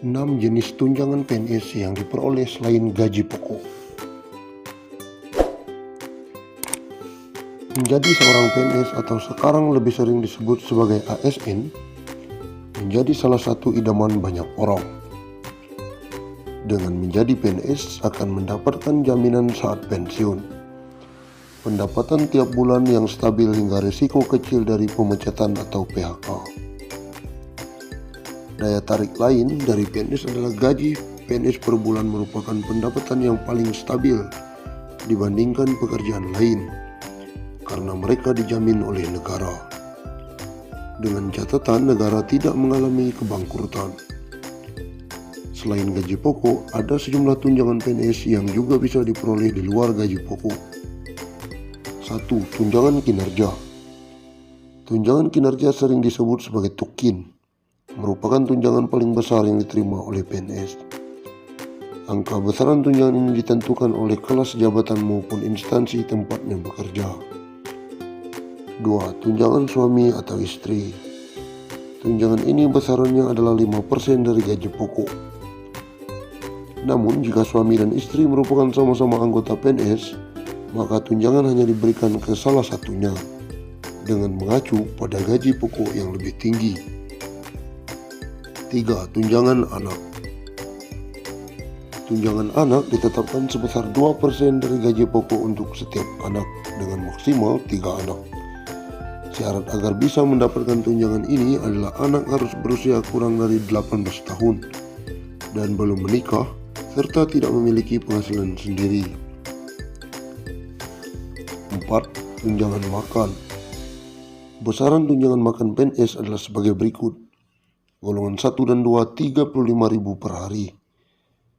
6 jenis tunjangan PNS yang diperoleh selain gaji pokok. Menjadi seorang PNS atau sekarang lebih sering disebut sebagai ASN menjadi salah satu idaman banyak orang. Dengan menjadi PNS akan mendapatkan jaminan saat pensiun, pendapatan tiap bulan yang stabil hingga risiko kecil dari pemecatan atau PHK. Daya tarik lain dari PNS adalah gaji PNS per bulan merupakan pendapatan yang paling stabil dibandingkan pekerjaan lain karena mereka dijamin oleh negara. Dengan catatan negara tidak mengalami kebangkrutan. Selain gaji pokok, ada sejumlah tunjangan PNS yang juga bisa diperoleh di luar gaji pokok. 1. Tunjangan kinerja. Tunjangan kinerja sering disebut sebagai tukin, merupakan tunjangan paling besar yang diterima oleh PNS. Angka besaran tunjangan ini ditentukan oleh kelas jabatan maupun instansi tempatnya bekerja. 2. Tunjangan suami atau istri. Tunjangan ini besarannya adalah 5% dari gaji pokok. Namun jika suami dan istri merupakan sama-sama anggota PNS, maka tunjangan hanya diberikan ke salah satunya dengan mengacu pada gaji pokok yang lebih tinggi. 3. Tunjangan anak. Tunjangan anak ditetapkan sebesar 2% dari gaji pokok untuk setiap anak dengan maksimal 3 anak. Syarat agar bisa mendapatkan tunjangan ini adalah anak harus berusia kurang dari 18 tahun dan belum menikah serta tidak memiliki penghasilan sendiri. 4. Tunjangan makan. Besaran tunjangan makan PNS adalah sebagai berikut. Golongan 1 dan 2 35.000 per hari.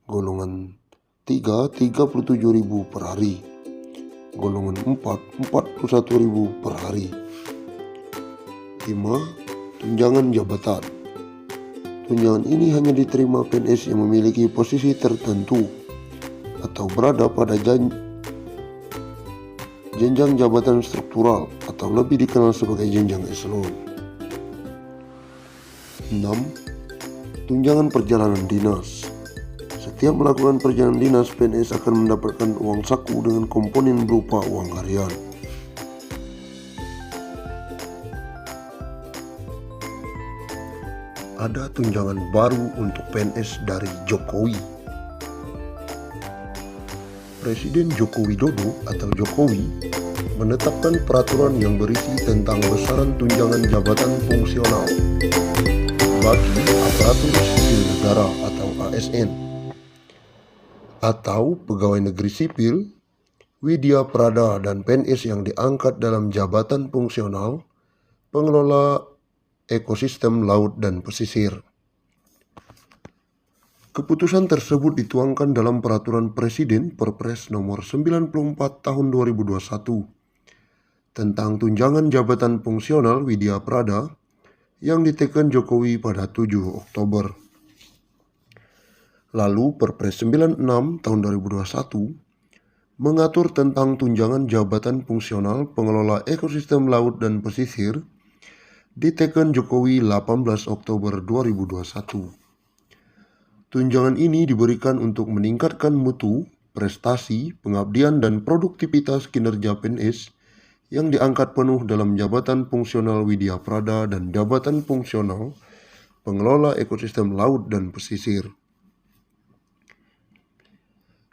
Golongan 3 37.000 per hari. Golongan 4 41.000 per hari. 5. Tunjangan jabatan. Tunjangan ini hanya diterima PNS yang memiliki posisi tertentu atau berada pada jenjang jabatan struktural atau lebih dikenal sebagai jenjang eselon. 6. Tunjangan perjalanan dinas. Setiap melakukan perjalanan dinas, PNS akan mendapatkan uang saku dengan komponen berupa uang harian. Ada tunjangan baru untuk PNS dari Jokowi. Presiden Joko Widodo atau Jokowi menetapkan peraturan yang berisi tentang besaran tunjangan jabatan fungsional bagi aparatur sipil negara atau ASN atau pegawai negeri sipil, widya prada dan PNS yang diangkat dalam jabatan fungsional pengelola ekosistem laut dan pesisir. Keputusan tersebut dituangkan dalam Peraturan Presiden Perpres Nomor 94 Tahun 2021 tentang tunjangan jabatan fungsional widya prada yang diteken Jokowi pada 7 Oktober. Lalu Perpres 96 Tahun 2021 mengatur tentang tunjangan jabatan fungsional pengelola ekosistem laut dan pesisir diteken Jokowi 18 Oktober 2021. Tunjangan ini diberikan untuk meningkatkan mutu, prestasi, pengabdian dan produktivitas kinerja PNS yang diangkat penuh dalam jabatan fungsional widya prada dan jabatan fungsional pengelola ekosistem laut dan pesisir.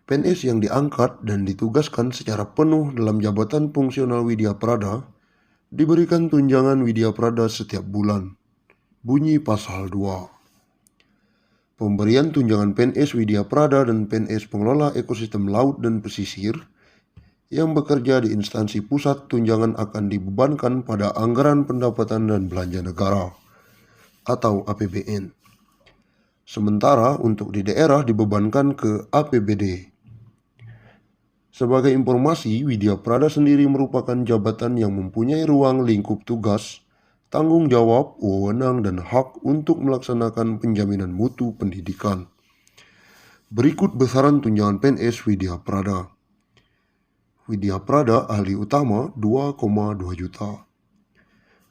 PNS yang diangkat dan ditugaskan secara penuh dalam jabatan fungsional widya prada diberikan tunjangan widya prada setiap bulan. Bunyi pasal 2. Pemberian tunjangan PNS widya prada dan PNS pengelola ekosistem laut dan pesisir yang bekerja di instansi pusat tunjangan akan dibebankan pada anggaran pendapatan dan belanja negara atau APBN. Sementara untuk di daerah dibebankan ke APBD. Sebagai informasi, widya prada sendiri merupakan jabatan yang mempunyai ruang lingkup tugas, tanggung jawab, wewenang, dan hak untuk melaksanakan penjaminan mutu pendidikan. Berikut besaran tunjangan PNS widya prada. Widya prada ahli utama 2,2 juta.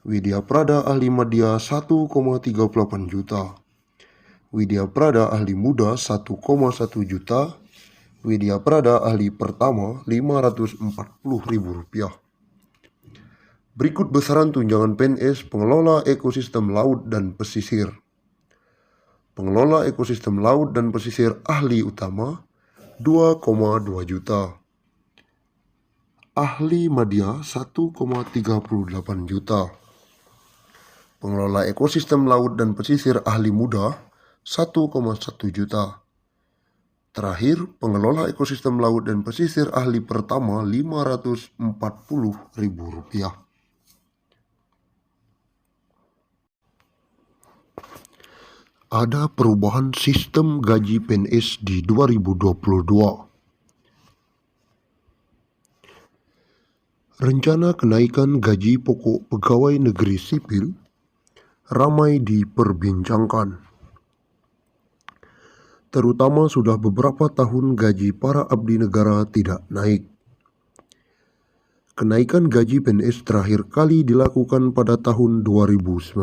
Widya prada ahli media 1,38 juta. Widya Prada ahli muda 1,1 juta, Widya Prada ahli pertama Rp540.000. Berikut besaran tunjangan PNS pengelola ekosistem laut dan pesisir. Pengelola ekosistem laut dan pesisir ahli utama 2,2 juta. Ahli madya 1,38 juta. Pengelola ekosistem laut dan pesisir ahli muda 1,1 juta. Terakhir, pengelola ekosistem laut dan pesisir ahli pertama Rp540.000. Ada perubahan sistem gaji PNS di 2022. Rencana kenaikan gaji pokok pegawai negeri sipil ramai diperbincangkan. Terutama sudah beberapa tahun gaji para abdi negara tidak naik. Kenaikan gaji PNS terakhir kali dilakukan pada tahun 2019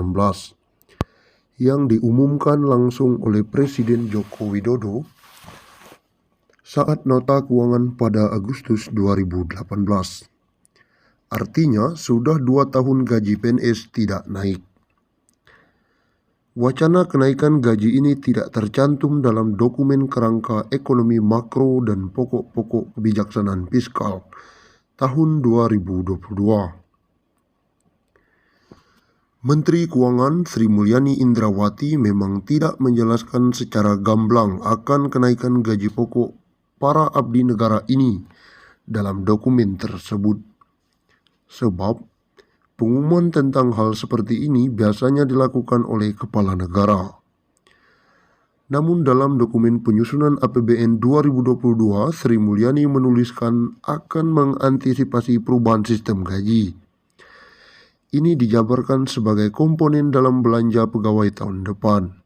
yang diumumkan langsung oleh Presiden Joko Widodo saat nota keuangan pada Agustus 2018. Artinya sudah 2 tahun gaji PNS tidak naik. Wacana kenaikan gaji ini tidak tercantum dalam dokumen kerangka ekonomi makro dan pokok-pokok kebijaksanaan fiskal tahun 2022. Menteri Keuangan Sri Mulyani Indrawati memang tidak menjelaskan secara gamblang akan kenaikan gaji pokok para abdi negara ini dalam dokumen tersebut. Sebab pengumuman tentang hal seperti ini biasanya dilakukan oleh kepala negara. Namun dalam dokumen penyusunan APBN 2022, Sri Mulyani menuliskan akan mengantisipasi perubahan sistem gaji. Ini dijabarkan sebagai komponen dalam belanja pegawai tahun depan.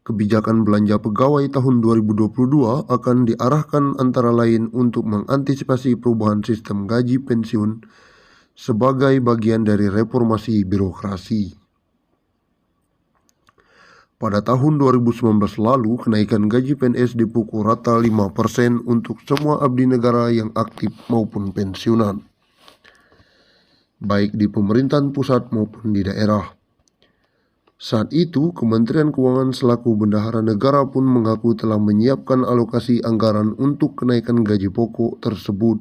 Kebijakan belanja pegawai tahun 2022 akan diarahkan antara lain untuk mengantisipasi perubahan sistem gaji pensiun sebagai bagian dari reformasi birokrasi. Pada tahun 2019 lalu, kenaikan gaji PNS dipukul rata 5% untuk semua abdi negara yang aktif maupun pensiunan, baik di pemerintahan pusat maupun di daerah. Saat itu, Kementerian Keuangan selaku bendahara negara pun mengaku telah menyiapkan alokasi anggaran untuk kenaikan gaji pokok tersebut.